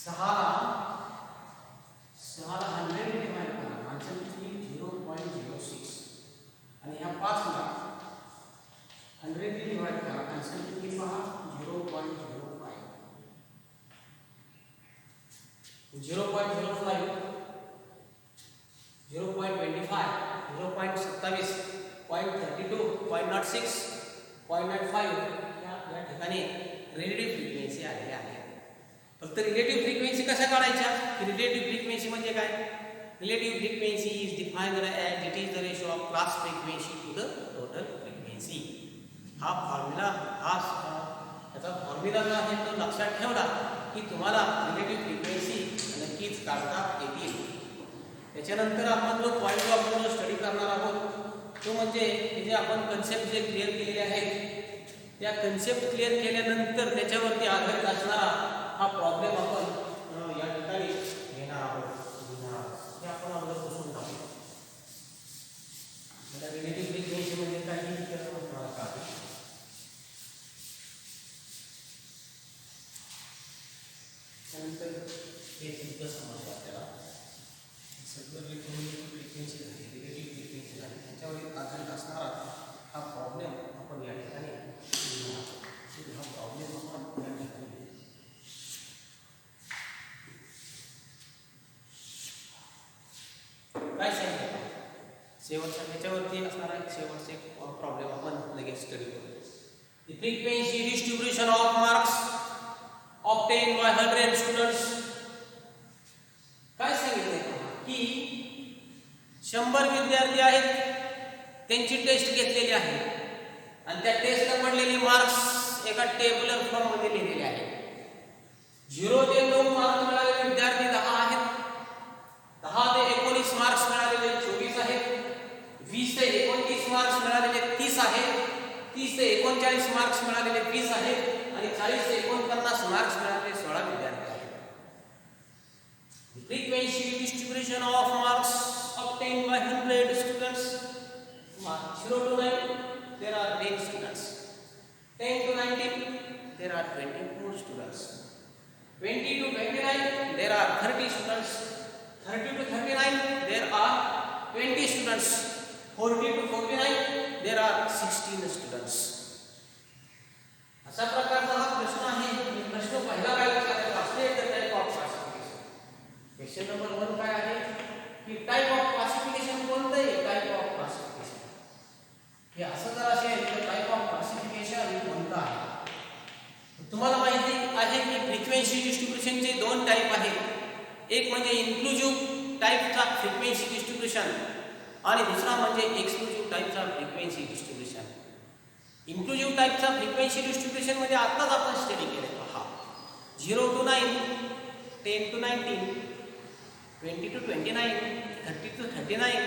Speaker 1: 6 ला 100 ने डिवाइड करा. आन्सर किती 0.06 आणि ह्या 5 ला 100 ने डिवाइड करा. आन्सर किती पहा 0.05. 0.05 0.25 0.27 0.32 0.06 0.95 या ठिकाणी रिलेटिव्ह फ्रिक्वेन्सी आलेल्या आहेत. फक्त रिलेटिव्ह फ्रिक्वेन्सी कशा काढायच्या रिलेटिव्ह फ्रिक्वेन्सी म्हणजे काय relative frequency is defined as it is the ratio of class frequency to the total frequency. हा फॉर्म्युला त्याचा फॉर्म्युला जो आहे तो लक्षात ठेवला की तुम्हाला रिलेटिव्ह फ्रिक्वेन्सी नक्कीच काढता येतील. त्याच्यानंतर आपण जो पॉईंट आपण जो स्टडी करणार आहोत तो म्हणजे जे आपण कन्सेप्ट जे क्लिअर केलेले आहेत त्या कन्सेप्ट क्लिअर केल्यानंतर त्याच्यावरती आधारित असणारा हा प्रॉब्लेम आपण या ठिकाणी घेणार आहोत. हे आपण अगोदर पुसून टाकू. रिलेटिव्ह फ्रिक्वेन्सी म्हणजे काय त्यानंतर हे सुद्धा समजतं आपल्याला सगळं फ्रिक्वेन्सी झाली रिलेटिव्ह फ्रिक्वेन्सी झाली त्याच्यावर आधारित असणारा हा प्रॉब्लेम आपण या ठिकाणी हा प्रॉब्लेम आपण या ठिकाणी काय सांगितलं शेवटच्या त्याच्यावरती असणारा शेवटचा एक प्रॉब्लेम आपण लगेच स्टडी करू. The frequency distribution of marks obtained by 100 students. काय सांगितलंय की 100 विद्यार्थी आहेत, त्यांची टेस्ट घेतलेली आहे आणि त्या टेस्टला पडलेले मार्क्स एका टेबुलर फॉर्म मध्ये लिहिलेले आहेत. 0 ते 9 मार्क्स मिळालेले विद्यार्थी 10 आहेत, 10 ते 19 मार्क्स मिळालेले 24 आहेत, 20 ते 29 मार्क्स मिळालेले 30 आहेत, 30 ते 39 मार्क्स मिळालेले 20 आहेत आणि 40 ते 49 मार्क्स मिळालेले 16 विद्यार्थी आहेत. The frequency distribution of marks obtained by 100 students. 0 to 9 there are 10 students, 10 to 19 there are 24 students, 20 to 29 there are 30 students, 30 to 39 there are 20 students, 40 to 49 there are 16 students. अशा प्रकारचा हा प्रश्न आहे. प्रश्न पहिला काय विचारला असते तर type of classification. Question number 1 काय आहे की टाइप ऑफ क्लासिफिकेशन कोणतं आहे? टाइप ऑफ क्लासिफिकेशन हे असं जर असेल तर टाइप ऑफ क्लासिफिकेशन कोणतं आहे? तुम्हाला माहिती आहे की फ्रिक्वेन्सी डिस्ट्रीब्युशनचे 2 टाइप आहेत. एक म्हणजे इन्क्लुझिव्ह टाइपचा फ्रिक्वेन्सी डिस्ट्रीब्युशन आणि दुसरा म्हणजे एक्सक्लुझिव्ह टाइपचा फ्रिक्वेन्सी डिस्ट्रीब्युशन. इन्क्लुझिव्ह टाइपचा फ्रिक्वेन्सी डिस्ट्रीब्युशन मध्ये आताच आपण स्टडी केले पहा. 0 to 9, 10 to 19, 20 to 29, 30 to 39,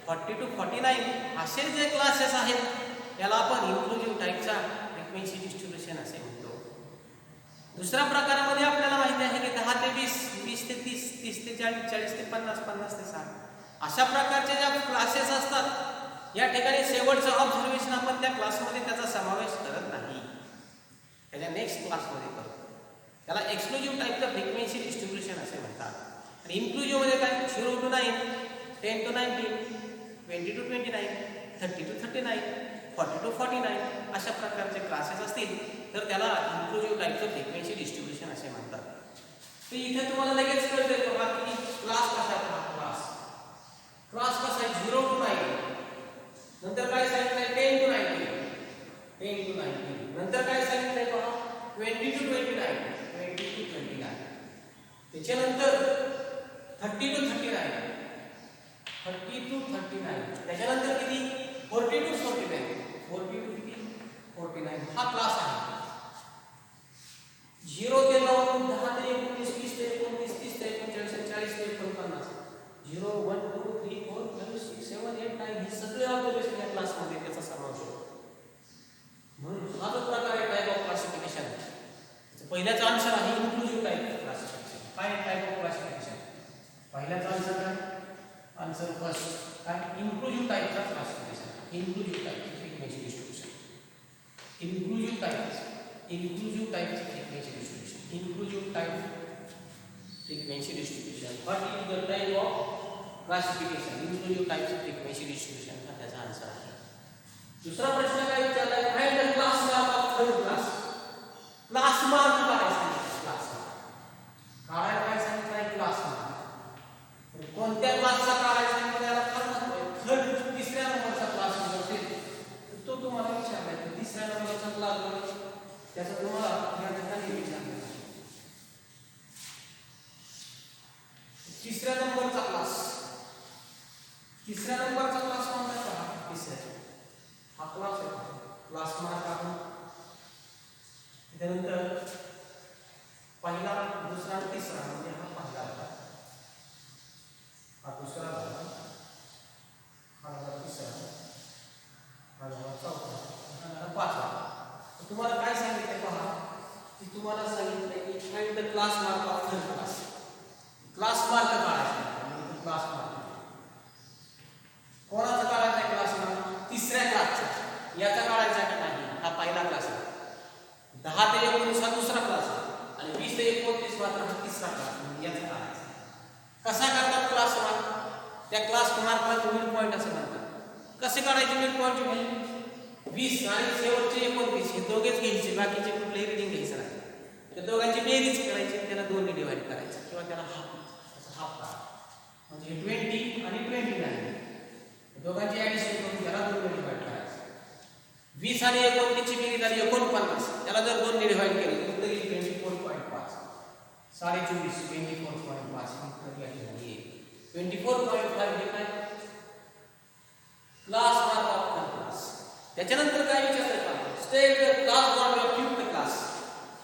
Speaker 1: 40 to 49 असे जे क्लासेस आहेत याला आपण इन्क्लुझिव्ह टाइपचा फ्रिक्वेन्सी डिस्ट्रीब्युशन असे म्हणतो. दुसऱ्या प्रकारामध्ये आपल्याला माहिती आहे की 10 ते 20, 20 ते 30, 30 ते 40, 40 ते 50, 50 ते 60 अशा प्रकारचे ज्या क्लासेस असतात या ठिकाणी शेवटचं ऑब्झर्वेशन आपण त्या क्लासमध्ये त्याचा समावेश करत नाही, त्याच्या नेक्स्ट क्लासमध्ये करतो. त्याला एक्सक्लुझिव्ह टाइपचं फ्रिक्वेन्सी डिस्ट्रीब्युशन असे म्हणतात. आणि इन्क्लुझिव्ह मध्ये काय 0 to 9, 10 to 19, 20 to 29, 30 to 39, 40 to 49 अशा प्रकारचे क्लासेस असतील तर त्याला इन्क्लुझिव्ह टाइपचं फ्रिक्वेन्सी डिस्ट्रीब्युशन असे म्हणतात. तर इथे तुम्हाला लगेच कळते की क्लास कसा आहे. क्लास कसा आहे 0 to 9, नंतर काय सांगितलंय 10 to 19, 10 to 19, नंतर काय सांगितलंय पहा 20 to 29, 20 to 29, त्याच्यानंतर 30 to 39, 30 to 39, त्याच्यानंतर किती 40 to 49, 40 to किती 49 हा क्लास आहे. 0 ते 9, 10 ते 19, 20 ते 29, 30 ते 39, 40 ते 49, 0 1 2 3 4 5 6 7 8 9 हे सगळे ऑब्झर्वेशन या क्लासमध्ये त्याचा समावेश होतो. म्हणून हा जो प्रकार आहे टाइप ऑफ क्लासिफिकेशन, पहिल्याचा आन्सर आहे इन्क्लुझिव्ह टाइप क्लासिफिकेशन. काय टाइप ऑफ क्लासिफिकेशन? पहिल्याचा आन्सर काय? आन्सर फर्स्ट काय इन्क्लुझिव्ह टाइपचा classification. Inclusive type frequency distribution, inclusive type frequency distribution, inclusive type frequency distribution. What is the type of classification? Inclusive types of frequency distribution हा त्याचा answer आहे. दुसरा प्रश्न काय विचारलाय find the class mark of third class. Class mark काय सांगितलं? Class काढायला काय सांगितलं? Class mark. कोणत्या क्लासचा काढायचा आहे त्याला फार महत्त्व आहे. थर्ड तिसऱ्या नंबरचा क्लास असेल तर तो तुम्हाला विचारलाय. तिसऱ्या नंबरचा क्लास त्याचा तुम्हाला या ठिकाणी विचारलाय. तिसऱ्या नंबरचा क्लास कोणता आहे? तिसऱ्या हा क्लास आहे. क्लास मार्क आपण त्यानंतर पहिला, दुसरा, तिसरा म्हणजे हा पहिला होता, हा दुसरा झाला, हा झाला तिसरा, हा झाला चौथा, हा झाला पाचवा. तुम्हाला काय सांगितलंय पहा की तुम्हाला सांगितलंय की find the class mark of third class. Class mark काढायचा. क्लास मार्क कोणाचा काढायचा? क्लास मार्क तिसऱ्या क्लासचा. याचा काढायचा का नाही? हा पहिला क्लास आहे. 10 ते 19 हा दुसरा क्लास आहे आणि 20 ते 29 मात्र हा तिसरा क्लास आहे. याचा काढायचा. कसा करतात क्लास मार्क? त्या क्लास मार्कला मिड पॉइंट असं म्हणतात. कसे काढायचे मिड पॉइंट? 20 आणि शेवटचे 29 हे दोघेच घ्यायचे, बाकीचे कुठलेही रिडिंग घ्यायचं नाही. त्या दोघांची बेरीज करायची, त्याला 2 ने डिवाइड करायचं किंवा त्याला हाफ म्हणजे 20 आणि 29 दोघांची ऍडिशन करून त्याला 2 ने डिवाइड करायचं. 20 आणि 29 ची बेरीज झाली 49. त्याला जर 2 ने डिवाइड केलं तर तरी 24.5. 24.5 24.5 तर या ठिकाणी 24.5 हे काय class mark of third class. त्याच्यानंतर काय विचारलं का state the class boundary of fifth class.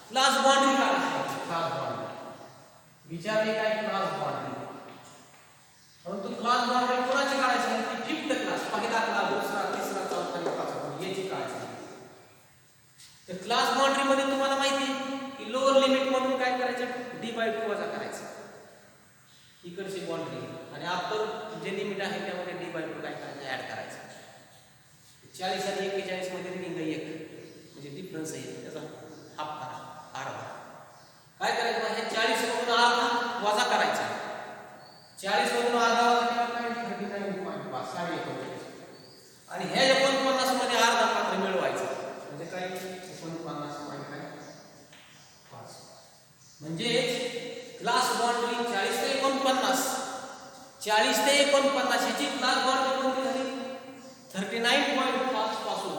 Speaker 1: Class boundary काय आहे? क्लास बाउंड्री विचारले काय क्लास बाउंड्री. परंतु क्लास बाउंड्री कोणाची काढायची आहे ती फिफ्थ क्लास. पहिला क्लास दुसरा तिसरा चौथा आणि पाचवा याची काढायची आहे. तर क्लास बाउंड्री मध्ये तुम्हाला माहिती आहे की लोअर लिमिट म्हणून काय करायचं d/2 वजा करायचं इकडची बाउंड्री आणि अप्पर जे लिमिट आहे त्यामध्ये d/2 काय करायचं ऍड करायचं. 40 आणि 41 मध्ये रिडिंग आहे 1 म्हणजे डिफरन्स आहे त्याचा हाफ करा अर्धा. काय करायचं हे 40 मधून अर्धा वजा करायचा. 40 मधून अर्धा वजा केला काय 39.5 आणि हे 49 मध्ये अर्धा मात्र मिळवायचा म्हणजे काय 49.5 म्हणजे क्लास बाउंड्री 40 ते 49 40 ते 49 ह्याची क्लास बाउंड्री कोणती झाली 39.5 पासून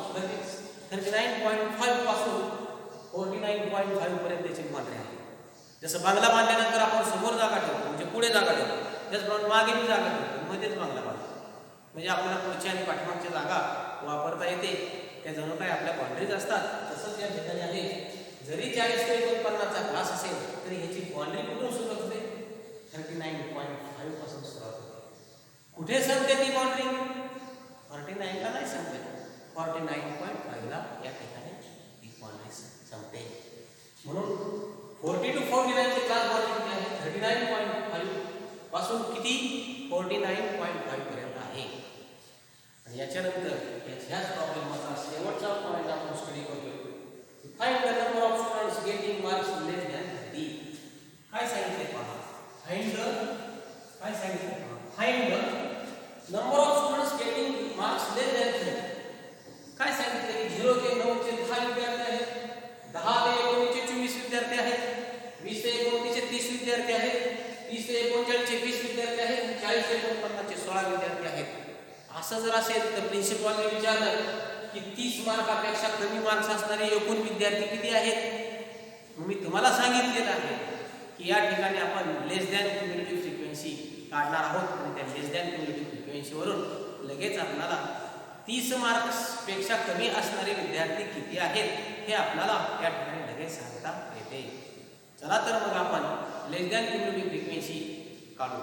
Speaker 1: 39.5 पासून 49.5 पर्यंतची बाउंड्री आहे. जसं बांगला बांधल्यानंतर आपण समोर जागा ठेवतो म्हणजे पुढे जागा ठेवतो त्याचप्रमाणे मागे मी जागा ठेवतो मध्येच बांगला बांधतो म्हणजे आपल्याला पुढच्या आणि पाठीमागच्या जागा वापरता येते. त्या जणू काय आपल्या बाउंड्रीज असतात. तसंच या ठिकाणी आहे जरी 40 ते 49 चा क्लास असेल तरी ह्याची बाउंड्री कुठून सुरुवात होते 39.5 पासून सुरुवात होते. कुठे संपते ती बाउंड्री 49 ला नाही संपते 49.5 ला या ठिकाणी ती बाउंड्री संपते. म्हणून 40 to 49 ची क्लास बाउंड्री किती आहे 39.5 पासून किती 49.5 पर्यंत आहे. आणि याच्यानंतर ह्याच प्रॉब्लेमचा शेवटचा पॉइंट आपण स्टडी करतोय find the number of students getting marks less than 30. काय सांगितले पहा फाइंड द काय सांगितले पहा find the number of students getting marks less than 30. काय सांगितले की 0 ते 9 चे 10 विद्यार्थी आहेत 10 ते 19 चे 24 विद्यार्थी आहेत 20 ते 29 चे 30 विद्यार्थी आहेत 30 ते 39 चे 20 विद्यार्थी आहेत 40 ते 49 चे 16 विद्यार्थी आहेत. असं जर असेल तर प्रिन्सिपलने विचारलं की 30 मार्कापेक्षा कमी मार्क्स असणारे एकूण विद्यार्थी किती आहेत. मी तुम्हाला सांगितलेलं आहे की या ठिकाणी आपण लेस दॅन क्युम्युलेटिव्ह फ्रिक्वेन्सी काढणार आहोत आणि त्या लेस दॅन क्युम्युलेटिव्ह फ्रिक्वेन्सीवरून लगेच आपल्याला 30 मार्क्स पेक्षा कमी असणारे विद्यार्थी किती आहेत हे आपल्याला या ठिकाणी लगेच सांगता येते. चला तर मग आपण लेस दॅन क्युम्युलेटिव्ह फ्रिक्वेन्सी काढू.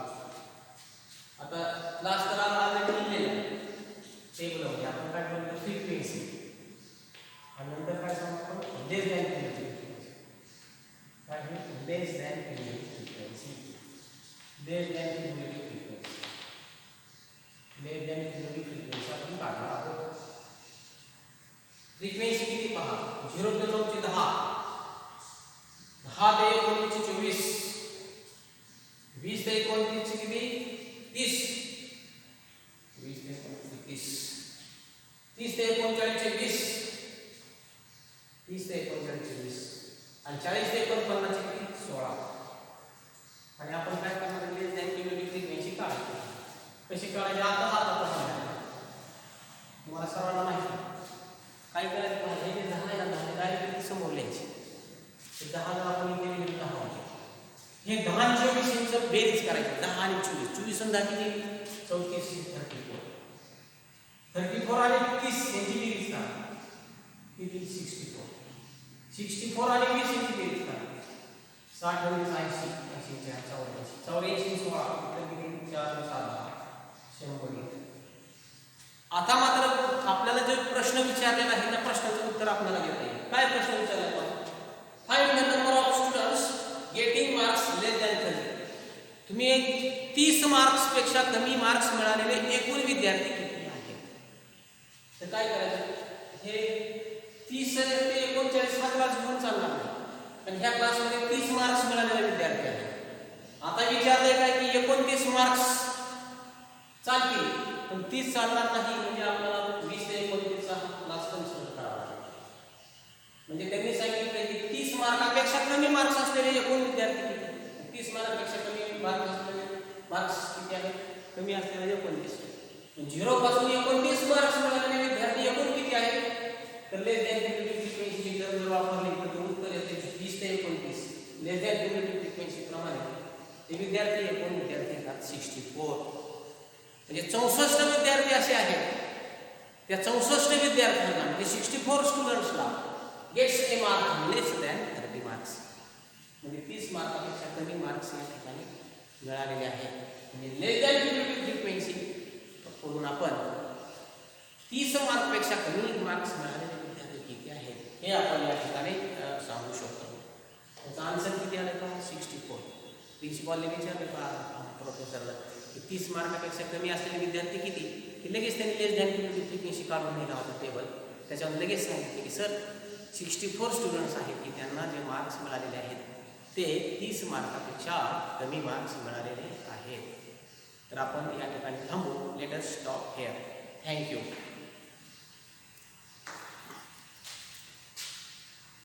Speaker 1: आता क्लास करायला ऑलरेडी लिहिलेलं आहे टेबलमध्ये आपण काय म्हणतो फ्रिक्वेन्सी आणि नंतर काय सांगतो लेस दॅन क्युम्युलेटिव्ह फ्रिक्वेन्सी. काय आहे लेस दॅन क्युम्युलेटिव्ह फ्रिक्वेन्सी लेस दॅन क्युम्युलेटिव्ह फ्रिक्वेन्सी लेस दॅन क्युम्युलेटिव्ह फ्रिक्वेन्सी आपण काढणार आहोत. फ्रिक्वेन्सी किती पहा 0 ते 9 चे 10 10 ते 19 चे 24 20 ते 29 चे किती 30 20 ते 29 30 ते 39 चे 20 30 ते 39 चे 20 आणि 40 ते 49 चे किती 16. आणि आपण काय करणार लेस दॅन क्युम्युलेटिव्ह फ्रिक्वेन्सी काढायची. कशी काढायची आता तुम्हाला सर्वांना माहिती काय करायचं हे जे 10 आहे ना डायरेक्ट समोर लिहायचे. 10 जर आपण इथे लिहिले 10 हे 10 आणि 24 चं बेरीज करायची 10 आणि 24 24 आणि 10 किती 34 34 आणि 30 यांची बेरीज करा किती 64 आणि 20 यांची बेरीज करा 60 आणि 80 80 84 16 तर किती 4 7 100. आता मात्र आपल्याला जो प्रश्न विचारलेला आहे त्या प्रश्नाचं उत्तर आपल्याला देता येईल. काय प्रश्न विचारला आपण find the number of students getting marks less than 30. तुम्ही 30 मार्क्स पेक्षा कमी मार्क्स मिळालेले एकूण विद्यार्थी किती आहेत. तर काय करायचं हे 30 ते 39 हा क्लास घेऊन चालणार नाही पण ह्या क्लासमध्ये 30 मार्क्स मिळालेले विद्यार्थी आहेत. आता विचारलंय काय की 29 मार्क्स चालतील पण 30 चालणार नाही म्हणजे आपल्याला 20 ते 29 चा क्लास कन्सिडर करावा लागेल. म्हणजे त्यांनी सांगितलं की 30 मार्कापेक्षा कमी मार्क्स असलेले एकूण विद्यार्थी किती 30 मार्कापेक्षा कमी मार्क्स असलेले मार्क्स किती आहेत कमी असलेले 29. 0 पासून 29 मार्क्स मिळालेले विद्यार्थी एकूण किती आहेत तर लेस दॅन क्युम्युलेटिव्ह फ्रिक्वेन्सी जर वापरली तर उत्तर येते 20 ते 29. लेस दॅन क्युम्युलेटिव्ह फ्रिक्वेन्सी प्रमाणे ते विद्यार्थी एकूण विद्यार्थी येतात 64. म्हणजे 64 विद्यार्थी असे आहेत. त्या 64 विद्यार्थ्यांना म्हणजे 64 स्टुडंट्सला गेट्स ए मार्क लेस दॅन 30 मार्क्स. म्हणजे 30 मार्कापेक्षा कमी मार्क्स या ठिकाणी मिळालेले आहेत. म्हणजे लेस दॅन क्युम्युलेटिव्ह फ्रिक्वेन्सी करून आपण 30 मार्कपेक्षा कमी मार्क्स मिळालेले विद्यार्थी किती आहेत हे आपण या ठिकाणी सांगू शकतो. त्याचा आन्सर किती आला का 64. प्रिन्सिपॉलने विचारले का प्रोफेसरला 30 मार्कापेक्षा कमी असलेले विद्यार्थी किती, की लगेच त्यांनी लेस दॅन क्युम्युलेटिव्ह फ्रिक्वेन्सी काढून दिला होता टेबल. त्याच्यावर लगेच सांगितले की सर 64 स्टुडंट्स आहेत की त्यांना जे मार्क्स मिळालेले आहेत ते 30 मार्कापेक्षा कमी मार्क्स मिळालेले आहेत. तर आपण या ठिकाणी थांबू. Let us stop here. Thank you.